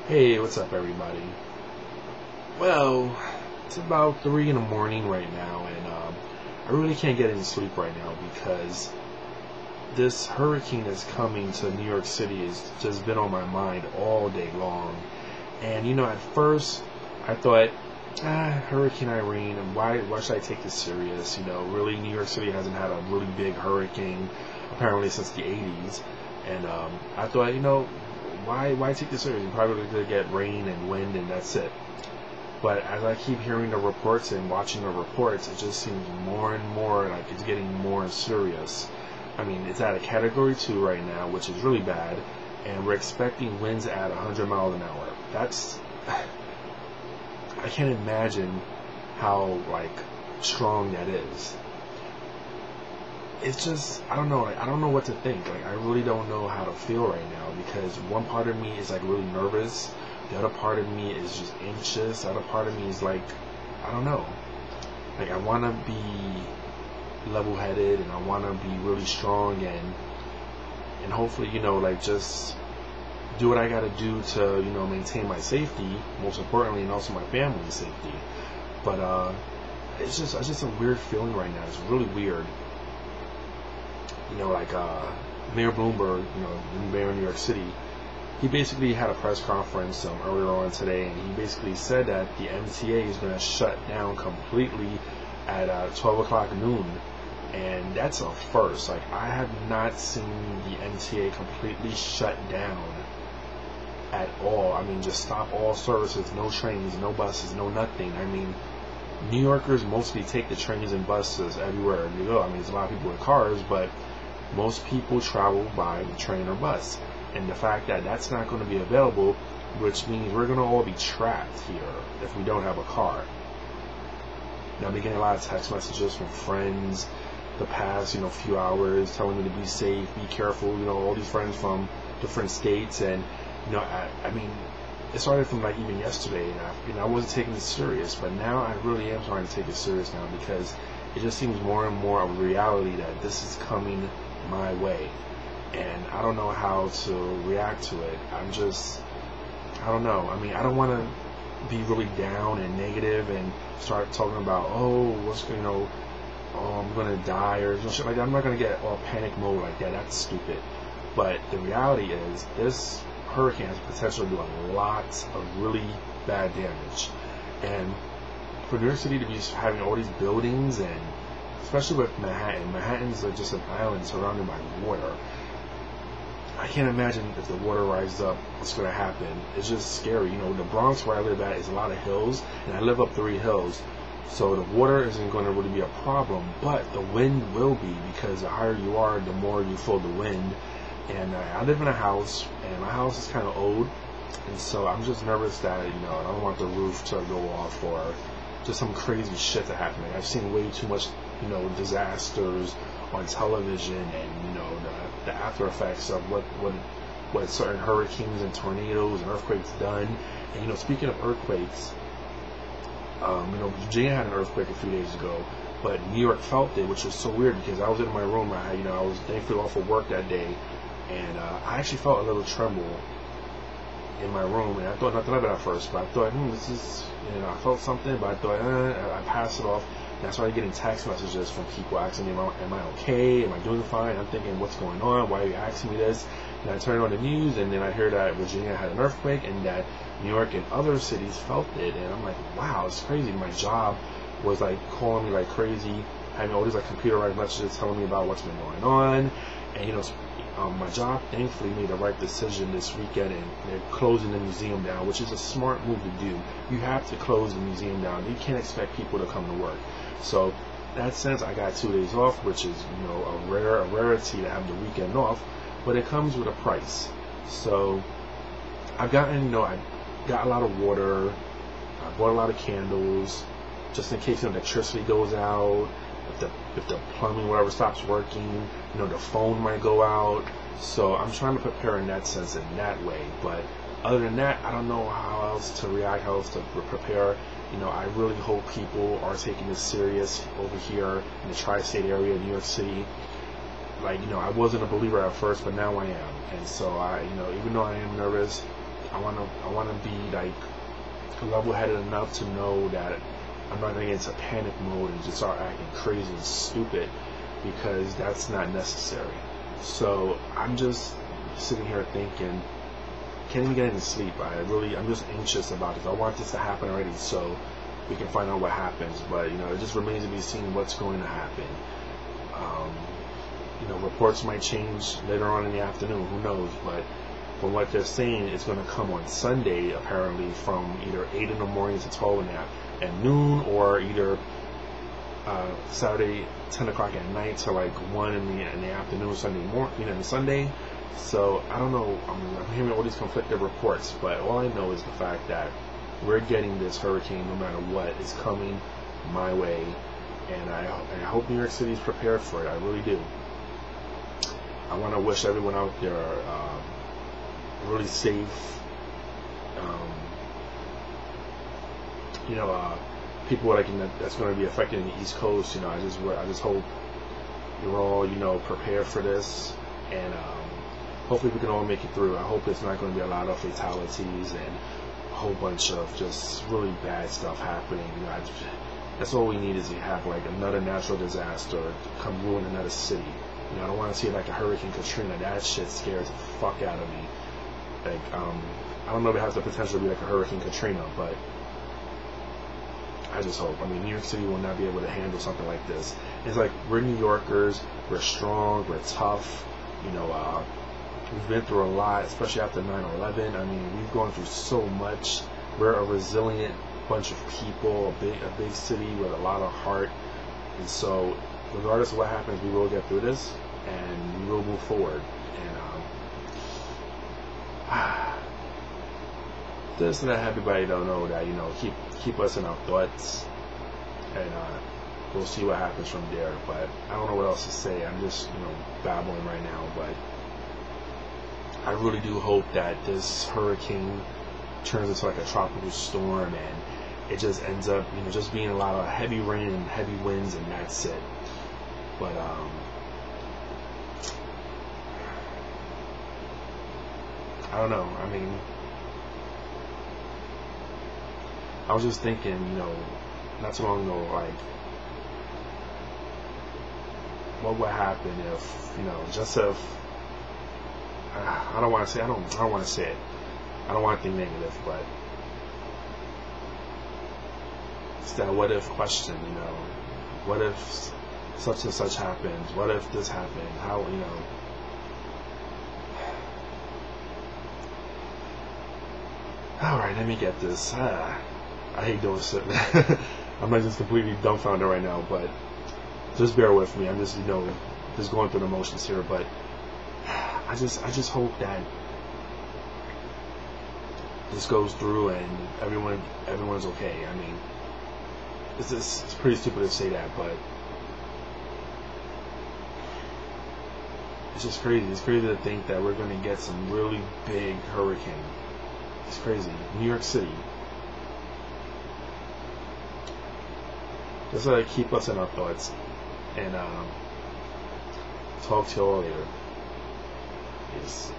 Hey, what's up, everybody? Well, it's about 3 in the morning right now, and I really can't get any sleep right now because this hurricane that's coming to New York City has just been on my mind all day long. And at first I thought, Hurricane Irene, and why should I take this serious? Really, New York City hasn't had a really big hurricane apparently since the 80s, and I thought, why take this serious? You're probably going to get rain and wind, and that's it. But as I keep hearing the reports and watching the reports, it just seems more and more like it's getting more serious. I mean, it's at a Category 2 right now, which is really bad, and we're expecting winds at 100 miles an hour. That's I can't imagine how strong that is. It's just, I don't know. I don't know what to think. I really don't know how to feel right now because one part of me is really nervous. The other part of me is just anxious. The other part of me is I don't know. I want to be level-headed, and I want to be really strong, and hopefully, just do what I got to do to, maintain my safety, most importantly, and also my family's safety. But it's just a weird feeling right now. It's really weird. Mayor Bloomberg, the mayor of New York City, he basically had a press conference earlier on today, and he basically said that the MTA is going to shut down completely at 12 o'clock noon. And that's a first. I have not seen the MTA completely shut down at all. I mean, just stop all services, no trains, no buses, no nothing. I mean, New Yorkers mostly take the trains and buses everywhere they go. I mean, there's a lot of people with cars, but most people travel by the train or bus. And the fact that that's not going to be available, which means we're going to all be trapped here if we don't have a car. Now, I'm getting a lot of text messages from friends the past, few hours telling me to be safe, be careful, all these friends from different states. And, I mean, it started from even yesterday, and I wasn't taking it serious, but now I really am starting to take it serious now because it just seems more and more of a reality that this is coming my way, and I don't know how to react to it. I don't know. I mean, I don't want to be really down and negative and start talking about, I'm gonna die or shit like that. I'm not gonna get all panic mode like that. That's stupid. But the reality is, this hurricane has potential to do a lot of really bad damage. And for New York City to be having all these buildings, and especially with Manhattan's just an island surrounded by water. I can't imagine if the water rises up, what's going to happen. It's just scary. The Bronx where I live at is a lot of hills, and I live up 3 hills. So the water isn't going to really be a problem, but the wind will be, because the higher you are, the more you feel the wind. And I live in a house, and my house is kind of old, and so I'm just nervous that, I don't want the roof to go off or just some crazy shit to happen. I've seen way too much, disasters on television, and, the after effects of what certain hurricanes and tornadoes and earthquakes done. And, speaking of earthquakes, Virginia had an earthquake a few days ago, but New York felt it, which was so weird because I was in my room. I was thankfully off of work that day, and I actually felt a little tremble in my room, and I thought nothing of it at first, but I thought, this is, I felt something, but I thought, I passed it off. And I started getting text messages from people asking me, am I okay? Am I doing fine? I'm thinking, what's going on? Why are you asking me this? And I turned on the news, and then I heard that Virginia had an earthquake, and that New York and other cities felt it. And I'm like, wow, it's crazy. My job was calling me like crazy, having all these computerized messages telling me about what's been going on. And my job thankfully made the right decision this weekend, and they're closing the museum down, which is a smart move to do. You have to close the museum down. You can't expect people to come to work. So in that sense, I got 2 days off, which is a rarity to have the weekend off, but it comes with a price. So I've gotten I got a lot of water. I bought a lot of candles just in case electricity goes out. If the plumbing, whatever, stops working, the phone might go out. So I'm trying to prepare in that sense, in that way. But other than that, I don't know how else to react, how else to prepare. I really hope people are taking this serious over here in the tri-state area of New York City. I wasn't a believer at first, but now I am. And so even though I am nervous, I wanna be like level-headed enough to know that I'm not gonna get into panic mode and just start acting crazy and stupid, because that's not necessary. So I'm just sitting here thinking, can't even get any sleep. I'm just anxious about this. I want this to happen already so we can find out what happens. But it just remains to be seen what's going to happen. Reports might change later on in the afternoon. Who knows? But from what they're saying, it's going to come on Sunday, apparently, from either 8 in the morning to 12 at noon, or either Saturday 10 o'clock at night to like 1 in the afternoon, Sunday morning, Sunday. So I don't know. I'm hearing all these conflicting reports, but all I know is the fact that we're getting this hurricane no matter what. It's coming my way, and I hope New York City is prepared for it. I really do. I want to wish everyone out there really safe. People that's going to be affected in the East Coast. I just hope you're all prepared for this, and hopefully we can all make it through. I hope it's not going to be a lot of fatalities and a whole bunch of just really bad stuff happening. That's all we need, is to have like another natural disaster come ruin another city. I don't want to see like a Hurricane Katrina. That shit scares the fuck out of me. Like, I don't know if it has the potential to be like a Hurricane Katrina, but I just hope. New York City will not be able to handle something like this. It's like, we're New Yorkers. We're strong. We're tough. We've been through a lot, especially after 9/11. We've gone through so much. We're a resilient bunch of people, a big city with a lot of heart. And so, regardless of what happens, we will get through this, and we will move forward. And just to let everybody know that keep us in our thoughts, and we'll see what happens from there. But I don't know what else to say. I'm just babbling right now, but I really do hope that this hurricane turns into like a tropical storm, and it just ends up just being a lot of heavy rain and heavy winds, and that's it. But I don't know. I was just thinking, not too long ago, like, what would happen if, just if, I don't want to say it. I don't want to think negative, but it's that what if question, what if such and such happens? What if this happened? How, Alright, let me get this. I hate doing shit, man. I'm not just completely dumbfounded right now, but just bear with me. I'm just, just going through the motions here, but I just hope that this goes through and everyone's okay. It's pretty stupid to say that, but it's just crazy. It's crazy to think that we're going to get some really big hurricane. It's crazy. New York City. Just keep us in our thoughts, and talk to you all later. Peace.